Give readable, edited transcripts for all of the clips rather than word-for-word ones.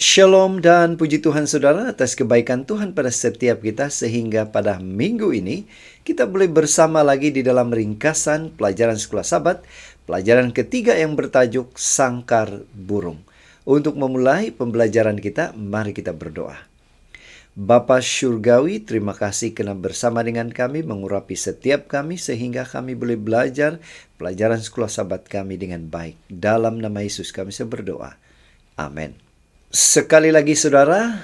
Shalom dan puji Tuhan saudara atas kebaikan Tuhan pada setiap kita sehingga pada minggu ini kita boleh bersama lagi di dalam ringkasan pelajaran sekolah Sabat, pelajaran ketiga yang bertajuk Sangkar Burung. Untuk memulai pembelajaran kita, mari kita berdoa. Bapa Syurgawi, terima kasih karena bersama dengan kami mengurapi setiap kami sehingga kami boleh belajar pelajaran sekolah Sabat kami dengan baik. Dalam nama Yesus kami berdoa. Amin. Sekali lagi saudara,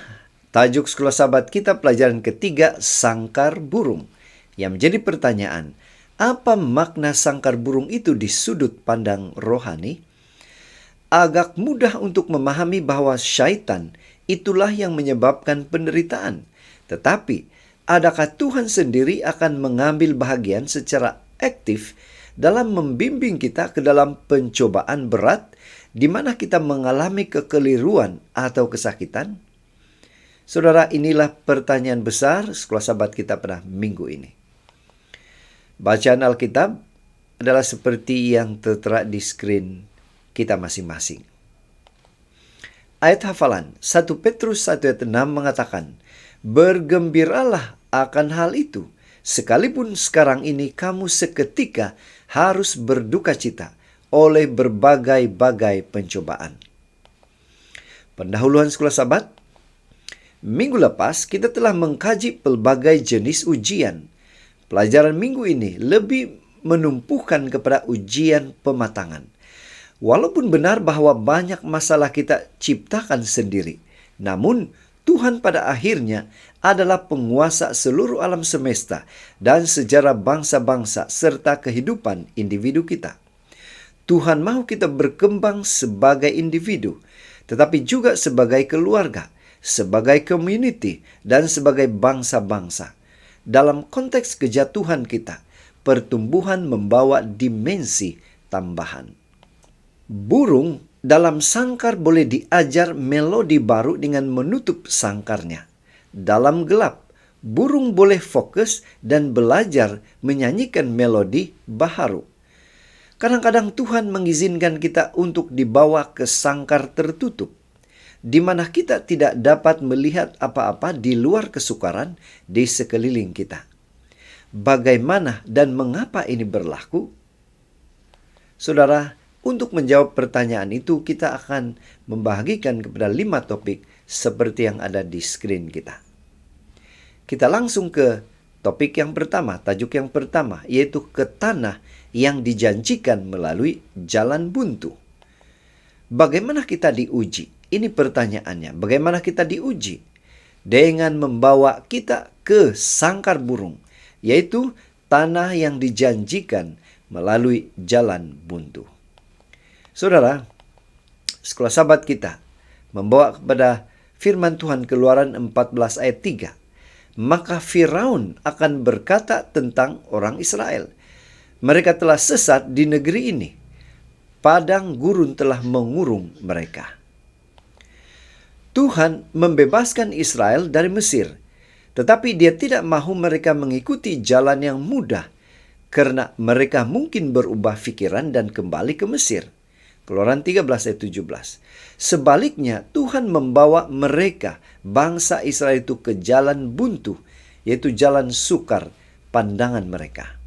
tajuk sekolah Sabat kita pelajaran ketiga, Sangkar Burung. Yang menjadi pertanyaan, apa makna sangkar burung itu di sudut pandang rohani? Agak mudah untuk memahami bahwa syaitan itulah yang menyebabkan penderitaan. Tetapi, adakah Tuhan sendiri akan mengambil bahagian secara aktif dalam membimbing kita ke dalam pencobaan berat di mana kita mengalami kekeliruan atau kesakitan? Saudara, inilah pertanyaan besar sekolah Sabat kita pada minggu ini. Bacaan Alkitab adalah seperti yang tertera di screen kita masing-masing. Ayat hafalan 1 Petrus 1 ayat 6 mengatakan, "Bergembiralah akan hal itu, sekalipun sekarang ini kamu seketika harus berduka cita oleh berbagai-bagai pencobaan." Pendahuluan sekolah Sabat, minggu lepas kita telah mengkaji pelbagai jenis ujian. Pelajaran minggu ini lebih menumpukan kepada ujian pematangan. Walaupun benar bahwa banyak masalah kita ciptakan sendiri, namun Tuhan pada akhirnya adalah penguasa seluruh alam semesta dan sejarah bangsa-bangsa serta kehidupan individu kita. Tuhan mau kita berkembang sebagai individu, tetapi juga sebagai keluarga, sebagai community, dan sebagai bangsa-bangsa. Dalam konteks kejatuhan kita, pertumbuhan membawa dimensi tambahan. Burung dalam sangkar boleh diajar melodi baru dengan menutup sangkarnya. Dalam gelap, burung boleh fokus dan belajar menyanyikan melodi baharu. Kadang-kadang Tuhan mengizinkan kita untuk dibawa ke sangkar tertutup, di mana kita tidak dapat melihat apa-apa di luar kesukaran di sekeliling kita. Bagaimana dan mengapa ini berlaku? Saudara, untuk menjawab pertanyaan itu kita akan membagikan kepada 5 topik seperti yang ada di screen kita. Kita langsung ke topik yang pertama, tajuk yang pertama, yaitu ke tanah yang dijanjikan melalui jalan buntu. Bagaimana kita diuji? Ini pertanyaannya. Bagaimana kita diuji? Dengan membawa kita ke sangkar burung, yaitu tanah yang dijanjikan melalui jalan buntu. Saudara, sekolah Sabat kita membawa kepada firman Tuhan Keluaran 14 ayat 3. Maka Firaun akan berkata tentang orang Israel, mereka telah sesat di negeri ini. Padang gurun telah mengurung mereka. Tuhan membebaskan Israel dari Mesir, tetapi Dia tidak mahu mereka mengikuti jalan yang mudah, karena mereka mungkin berubah pikiran dan kembali ke Mesir. Keluaran 13 ayat 17. Sebaliknya, Tuhan membawa mereka, bangsa Israel itu, ke jalan buntu, yaitu jalan sukar pandangan mereka.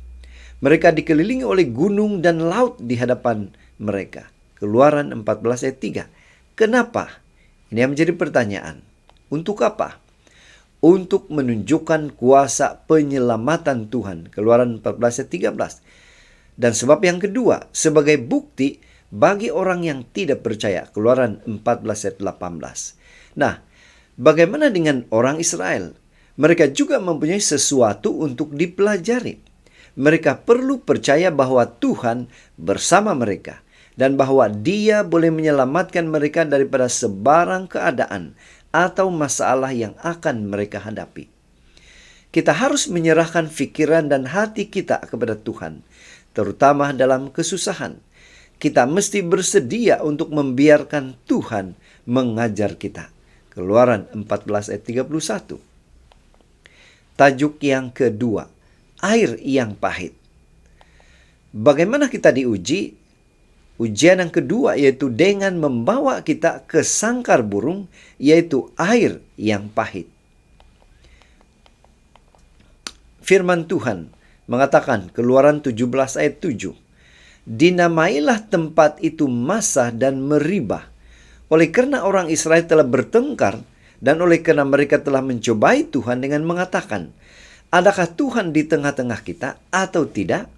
Mereka dikelilingi oleh gunung dan laut di hadapan mereka. Keluaran 14 ayat 3. Kenapa? Ini yang menjadi pertanyaan. Untuk apa? Untuk menunjukkan kuasa penyelamatan Tuhan. Keluaran 14 ayat 13. Dan sebab yang kedua, sebagai bukti bagi orang yang tidak percaya. Keluaran 14 ayat 18. Nah, bagaimana dengan orang Israel? Mereka juga mempunyai sesuatu untuk dipelajari. Mereka perlu percaya bahwa Tuhan bersama mereka dan bahwa Dia boleh menyelamatkan mereka daripada sebarang keadaan atau masalah yang akan mereka hadapi. Kita harus menyerahkan pikiran dan hati kita kepada Tuhan, terutama dalam kesusahan. Kita mesti bersedia untuk membiarkan Tuhan mengajar kita. Keluaran 14 ayat 31. Tajuk yang kedua, air yang pahit. Bagaimana kita diuji? Ujian yang kedua yaitu dengan membawa kita ke sangkar burung, yaitu air yang pahit. Firman Tuhan mengatakan, Keluaran 17 ayat 7, "Dinamailah tempat itu Masah dan Meribah, oleh karena orang Israel telah bertengkar, dan oleh karena mereka telah mencobai Tuhan dengan mengatakan, adakah Tuhan di tengah-tengah kita atau tidak?"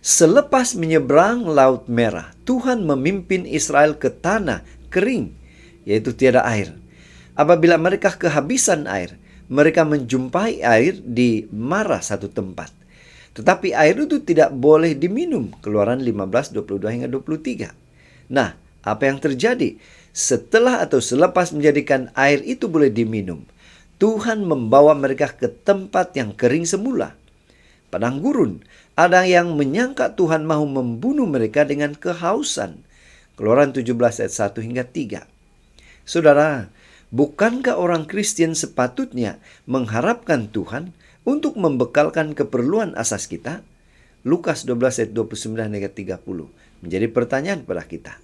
Selepas menyeberang Laut Merah, Tuhan memimpin Israel ke tanah kering, yaitu tiada air. Apabila mereka kehabisan air, mereka menjumpai air di Marah satu tempat. Tetapi air itu tidak boleh diminum. Keluaran 15:22 hingga 23. Nah, apa yang terjadi? Setelah atau selepas menjadikan air itu boleh diminum, Tuhan membawa mereka ke tempat yang kering semula, padang gurun. Ada yang menyangka Tuhan mahu membunuh mereka dengan kehausan. Keluaran 17 ayat 1 hingga 3. Saudara, bukankah orang Kristen sepatutnya mengharapkan Tuhan untuk membekalkan keperluan asas kita? Lukas 12 ayat 29 hingga 30 menjadi pertanyaan pada kita.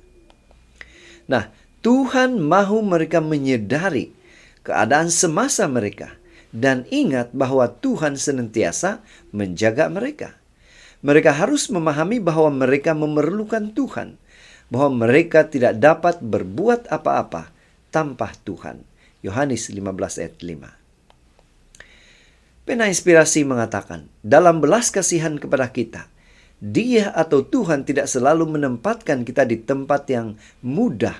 Nah, Tuhan mahu mereka menyadari keadaan semasa mereka dan ingat bahwa Tuhan senantiasa menjaga mereka. Mereka harus memahami bahwa mereka memerlukan Tuhan, bahwa mereka tidak dapat berbuat apa-apa tanpa Tuhan. Yohanes 15 ayat 5. Pena Inspirasi mengatakan, dalam belas kasihan kepada kita, Dia atau Tuhan tidak selalu menempatkan kita di tempat yang mudah.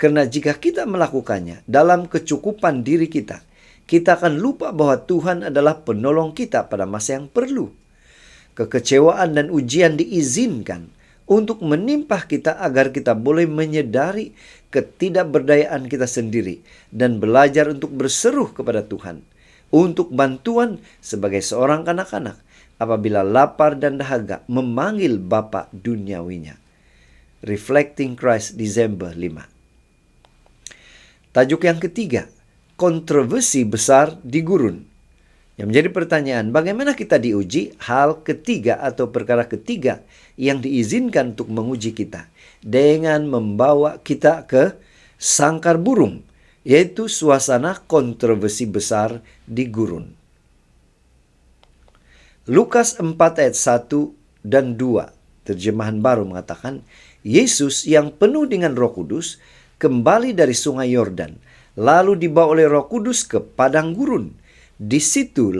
Karena jika kita melakukannya dalam kecukupan diri kita, kita akan lupa bahwa Tuhan adalah penolong kita pada masa yang perlu. Kekecewaan dan ujian diizinkan untuk menimpa kita agar kita boleh menyadari ketidakberdayaan kita sendiri dan belajar untuk berseru kepada Tuhan untuk bantuan sebagai seorang kanak-kanak apabila lapar dan dahaga memanggil Bapa duniawinya. Reflecting Christ, Desember 5. Tajuk yang ketiga, kontroversi besar di gurun. Yang menjadi pertanyaan, bagaimana kita diuji? Hal ketiga atau perkara ketiga yang diizinkan untuk menguji kita dengan membawa kita ke sangkar burung, yaitu suasana kontroversi besar di gurun. Lukas 4 ayat 1 dan 2, terjemahan baru mengatakan, Yesus yang penuh dengan Roh Kudus kembali dari sungai Yordan, lalu dibawa oleh Roh Kudus ke padang gurun. Di situ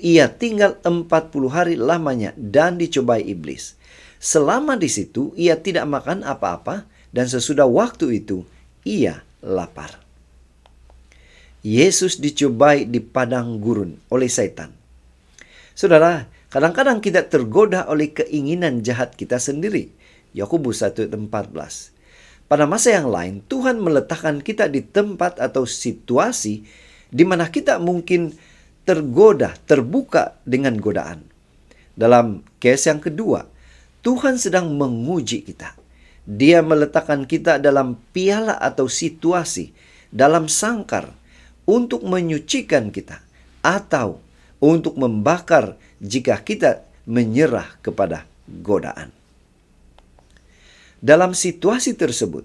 ia tinggal 40 hari lamanya dan dicobai iblis. Selama di situ ia tidak makan apa-apa dan sesudah waktu itu ia lapar. Yesus dicobai di padang gurun oleh setan. Saudara, kadang-kadang kita tergoda oleh keinginan jahat kita sendiri. Yakobus 1:14. Pada masa yang lain, Tuhan meletakkan kita di tempat atau situasi di mana kita mungkin terbuka dengan godaan. Dalam case yang kedua, Tuhan sedang menguji kita. Dia meletakkan kita dalam piala atau situasi, dalam sangkar, untuk menyucikan kita, atau untuk membakar jika kita menyerah kepada godaan. Dalam situasi tersebut,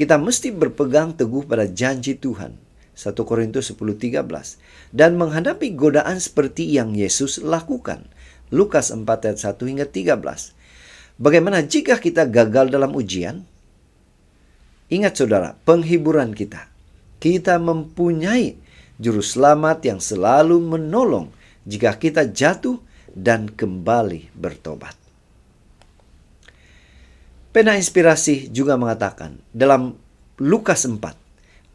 kita mesti berpegang teguh pada janji Tuhan. 1 Korintus 10:13, dan menghadapi godaan seperti yang Yesus lakukan. Lukas 4 ayat 1 hingga 13. Bagaimana jika kita gagal dalam ujian? Ingat saudara, penghiburan kita. Kita mempunyai juru selamat yang selalu menolong jika kita jatuh dan kembali bertobat. Pena Inspirasi juga mengatakan dalam Lukas 4,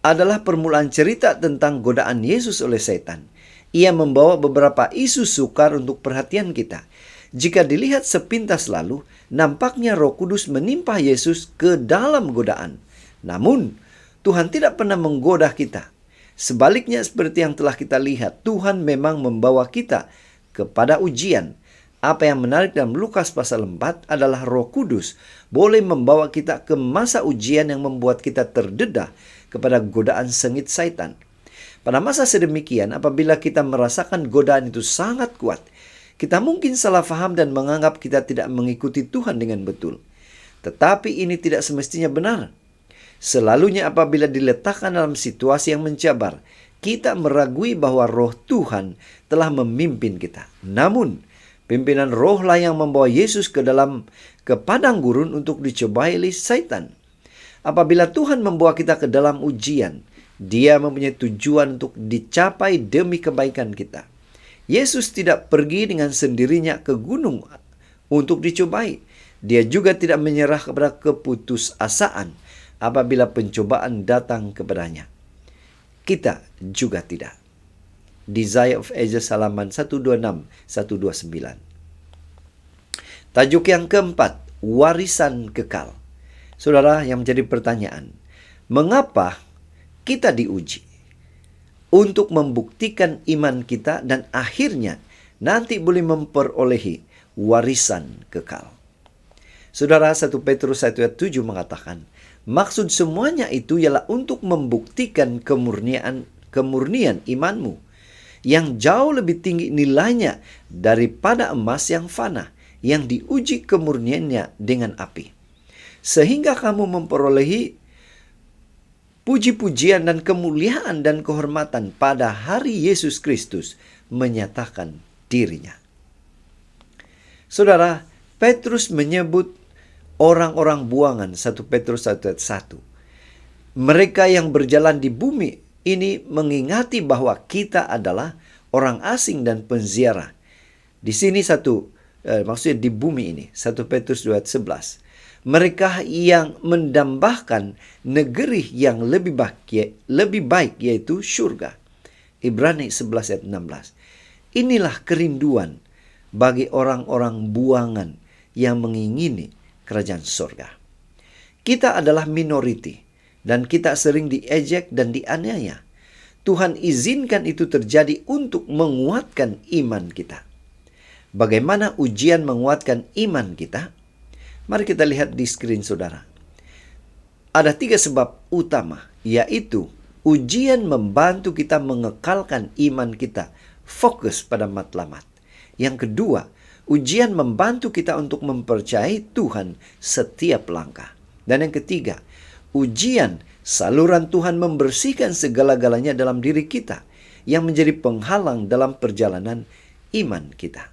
adalah permulaan cerita tentang godaan Yesus oleh setan. Ia membawa beberapa isu sukar untuk perhatian kita. Jika dilihat sepintas lalu, nampaknya Roh Kudus menimpa Yesus ke dalam godaan. Namun, Tuhan tidak pernah menggoda kita. Sebaliknya seperti yang telah kita lihat, Tuhan memang membawa kita kepada ujian. Apa yang menarik dalam Lukas pasal 4 adalah Roh Kudus boleh membawa kita ke masa ujian yang membuat kita terdedah kepada godaan sengit Satan. Pada masa sedemikian, apabila kita merasakan godaan itu sangat kuat, Kita mungkin salah faham dan menganggap kita tidak mengikuti Tuhan dengan betul. Tetapi ini tidak semestinya benar. Selalunya apabila diletakkan dalam situasi yang mencabar, kita meragui bahwa roh Tuhan telah memimpin kita. Namun, pimpinan rohlah yang membawa Yesus ke padang gurun untuk dicobai oleh Satan. Apabila Tuhan membawa kita ke dalam ujian, Dia mempunyai tujuan untuk dicapai demi kebaikan kita. Yesus tidak pergi dengan sendirinya ke gunung untuk dicobai. Dia juga tidak menyerah kepada keputusasaan apabila pencobaan datang kepadanya. Kita juga tidak. Desire of Ages halaman 126, 129. Tajuk yang keempat, warisan kekal. Saudara, yang menjadi pertanyaan, mengapa kita diuji? Untuk membuktikan iman kita dan akhirnya nanti boleh memperolehi warisan kekal. Saudara, 1 Petrus 1 ayat 7 mengatakan, maksud semuanya itu ialah untuk membuktikan kemurnian imanmu yang jauh lebih tinggi nilainya daripada emas yang fana, yang diuji kemurniannya dengan api. Sehingga kamu memperolehi puji-pujian dan kemuliaan dan kehormatan pada hari Yesus Kristus menyatakan dirinya. Saudara, Petrus menyebut orang-orang buangan, 1 Petrus 1 ayat 1. Mereka yang berjalan di bumi ini mengingati bahwa kita adalah orang asing dan penziarah. Di sini maksudnya di bumi ini, 1 Petrus 2 ayat 11. Mereka yang mendambahkan negeri yang lebih baik yaitu surga. Ibrani 11 ayat 16. Inilah kerinduan bagi orang-orang buangan yang mengingini kerajaan surga. Kita adalah minoriti dan kita sering diejek dan dianiaya. Tuhan izinkan itu terjadi untuk menguatkan iman kita. Bagaimana ujian menguatkan iman kita? Mari kita lihat di screen saudara. Ada 3 sebab utama, yaitu ujian membantu kita mengekalkan iman kita fokus pada matlamat. Yang kedua, ujian membantu kita untuk mempercayai Tuhan setiap langkah. Dan yang ketiga, ujian saluran Tuhan membersihkan segala-galanya dalam diri kita yang menjadi penghalang dalam perjalanan iman kita.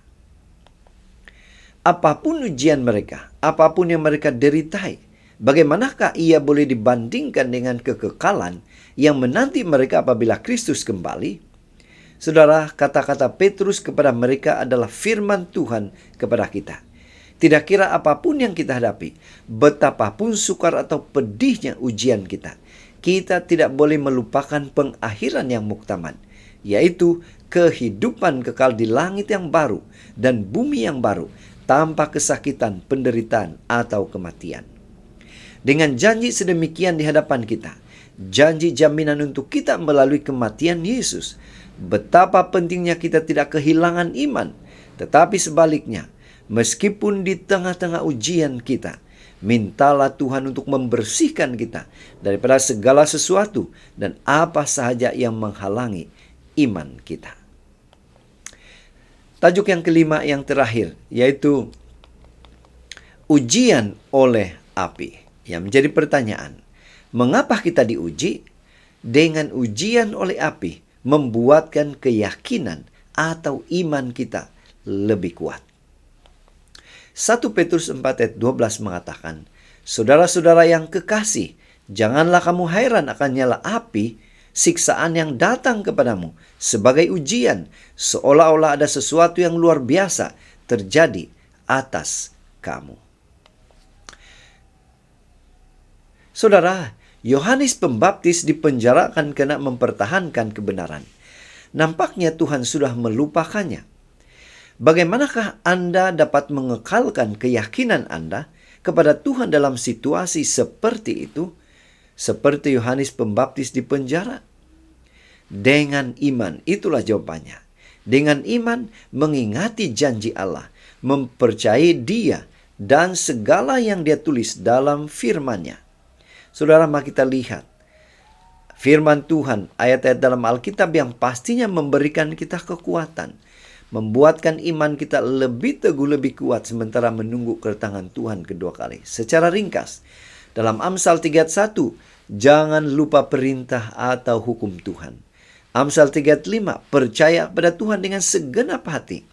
Apapun ujian mereka, apapun yang mereka deritai, bagaimanakah ia boleh dibandingkan dengan kekekalan yang menanti mereka apabila Kristus kembali? Saudara, kata-kata Petrus kepada mereka adalah firman Tuhan kepada kita. Tidak kira apapun yang kita hadapi, betapapun sukar atau pedihnya ujian kita, kita tidak boleh melupakan pengakhiran yang muktamad, yaitu kehidupan kekal di langit yang baru dan bumi yang baru, tanpa kesakitan, penderitaan, atau kematian. Dengan janji sedemikian di hadapan kita, janji jaminan untuk kita melalui kematian Yesus, betapa pentingnya kita tidak kehilangan iman, tetapi sebaliknya, meskipun di tengah-tengah ujian kita, mintalah Tuhan untuk membersihkan kita daripada segala sesuatu dan apa sahaja yang menghalangi iman kita. Tajuk yang kelima yang terakhir, yaitu ujian oleh api. Yang menjadi pertanyaan, mengapa kita diuji? Dengan ujian oleh api, membuatkan keyakinan atau iman kita lebih kuat. 1 Petrus 4 ayat 12 mengatakan, saudara-saudara yang kekasih, janganlah kamu heran akan nyala api, siksaan yang datang kepadamu sebagai ujian, seolah-olah ada sesuatu yang luar biasa terjadi atas kamu. Saudara, Yohanes Pembaptis dipenjarakan karena mempertahankan kebenaran. Nampaknya Tuhan sudah melupakannya. Bagaimanakah Anda dapat mengekalkan keyakinan Anda kepada Tuhan dalam situasi seperti itu? Seperti Yohanes Pembaptis di penjara? Dengan iman, itulah jawabannya. Dengan iman, mengingati janji Allah, mempercayai Dia, dan segala yang Dia tulis dalam firman-Nya. Saudara, mari kita lihat firman Tuhan, ayat-ayat dalam Alkitab yang pastinya memberikan kita kekuatan, membuatkan iman kita lebih teguh, lebih kuat sementara menunggu kedatangan Tuhan kedua kali. Secara ringkas, dalam Amsal 3:1, jangan lupa perintah atau hukum Tuhan. Amsal 3:5, percaya pada Tuhan dengan segenap hati.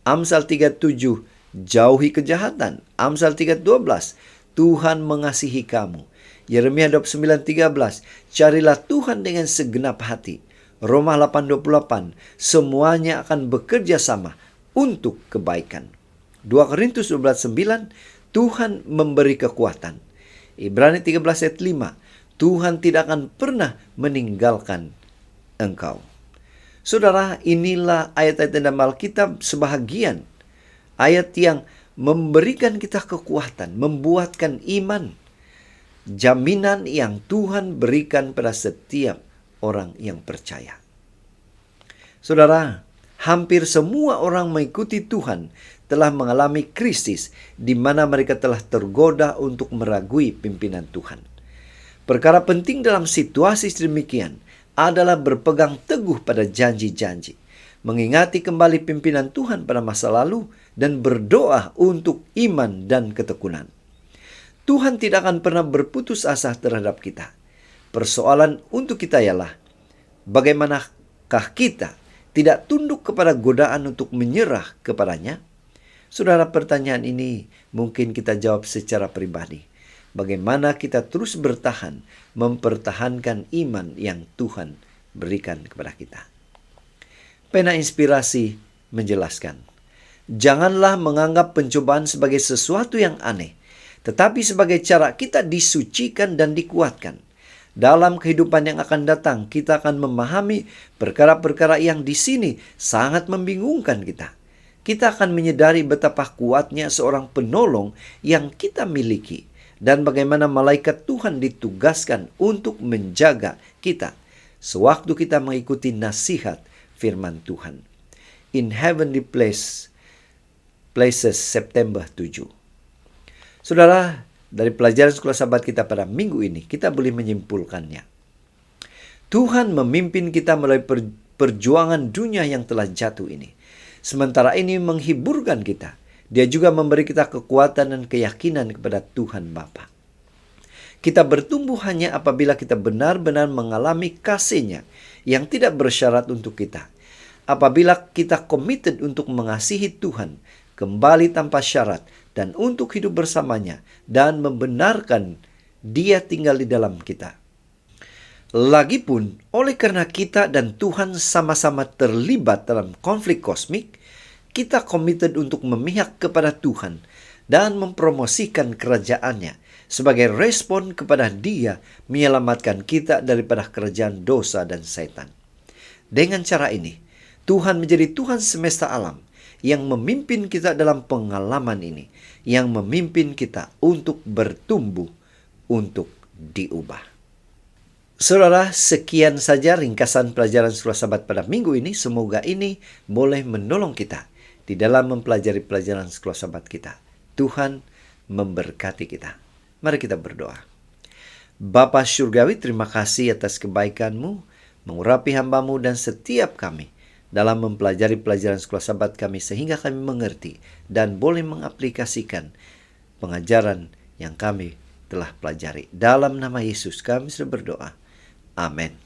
Amsal 3:7, jauhi kejahatan. Amsal 3:12, Tuhan mengasihi kamu. Yeremia 29:13, carilah Tuhan dengan segenap hati. Roma 8:28, semuanya akan bekerja sama untuk kebaikan. 2 Korintus 12:9, Tuhan memberi kekuatan. Ibrani 13:5, Tuhan tidak akan pernah meninggalkan engkau. Saudara, inilah ayat-ayat dalam Alkitab sebahagian. Ayat yang memberikan kita kekuatan, membuatkan iman. Jaminan yang Tuhan berikan pada setiap orang yang percaya. Saudara, hampir semua orang mengikuti Tuhan telah mengalami krisis di mana mereka telah tergoda untuk meragui pimpinan Tuhan. Perkara penting dalam situasi sedemikian adalah berpegang teguh pada janji-janji, mengingati kembali pimpinan Tuhan pada masa lalu, dan berdoa untuk iman dan ketekunan. Tuhan tidak akan pernah berputus asa terhadap kita. Persoalan untuk kita ialah, bagaimanakah kita tidak tunduk kepada godaan untuk menyerah kepadanya? Saudara, pertanyaan ini mungkin kita jawab secara pribadi. Bagaimana kita terus bertahan, mempertahankan iman yang Tuhan berikan kepada kita. Pena Inspirasi menjelaskan, janganlah menganggap pencobaan sebagai sesuatu yang aneh, tetapi sebagai cara kita disucikan dan dikuatkan. Dalam kehidupan yang akan datang, kita akan memahami perkara-perkara yang di sini sangat membingungkan kita. Kita akan menyadari betapa kuatnya seorang penolong yang kita miliki dan bagaimana malaikat Tuhan ditugaskan untuk menjaga kita sewaktu kita mengikuti nasihat firman Tuhan. In Heavenly Places, September 7. Saudara, dari pelajaran sekolah sahabat kita pada minggu ini, kita boleh menyimpulkannya. Tuhan memimpin kita melalui perjuangan dunia yang telah jatuh ini. Sementara ini menghiburkan kita. Dia juga memberi kita kekuatan dan keyakinan kepada Tuhan Bapa. Kita bertumbuh hanya apabila kita benar-benar mengalami kasih-Nya yang tidak bersyarat untuk kita. Apabila kita committed untuk mengasihi Tuhan, kembali tanpa syarat, dan untuk hidup bersamanya, dan membenarkan Dia tinggal di dalam kita. Lagipun, oleh karena kita dan Tuhan sama-sama terlibat dalam konflik kosmik, kita committed untuk memihak kepada Tuhan dan mempromosikan kerajaan-Nya sebagai respon kepada Dia menyelamatkan kita daripada kerajaan dosa dan setan. Dengan cara ini, Tuhan menjadi Tuhan semesta alam yang memimpin kita dalam pengalaman ini, yang memimpin kita untuk bertumbuh, untuk diubah. Saudara, sekian saja ringkasan pelajaran sekolah sahabat pada minggu ini. Semoga ini boleh menolong kita di dalam mempelajari pelajaran sekolah sahabat kita. Tuhan memberkati kita. Mari kita berdoa. Bapa Surgawi, terima kasih atas kebaikan-Mu, mengurapi hamba-Mu dan setiap kami dalam mempelajari pelajaran sekolah sahabat kami sehingga kami mengerti dan boleh mengaplikasikan pengajaran yang kami telah pelajari. Dalam nama Yesus kami sudah berdoa. Amin.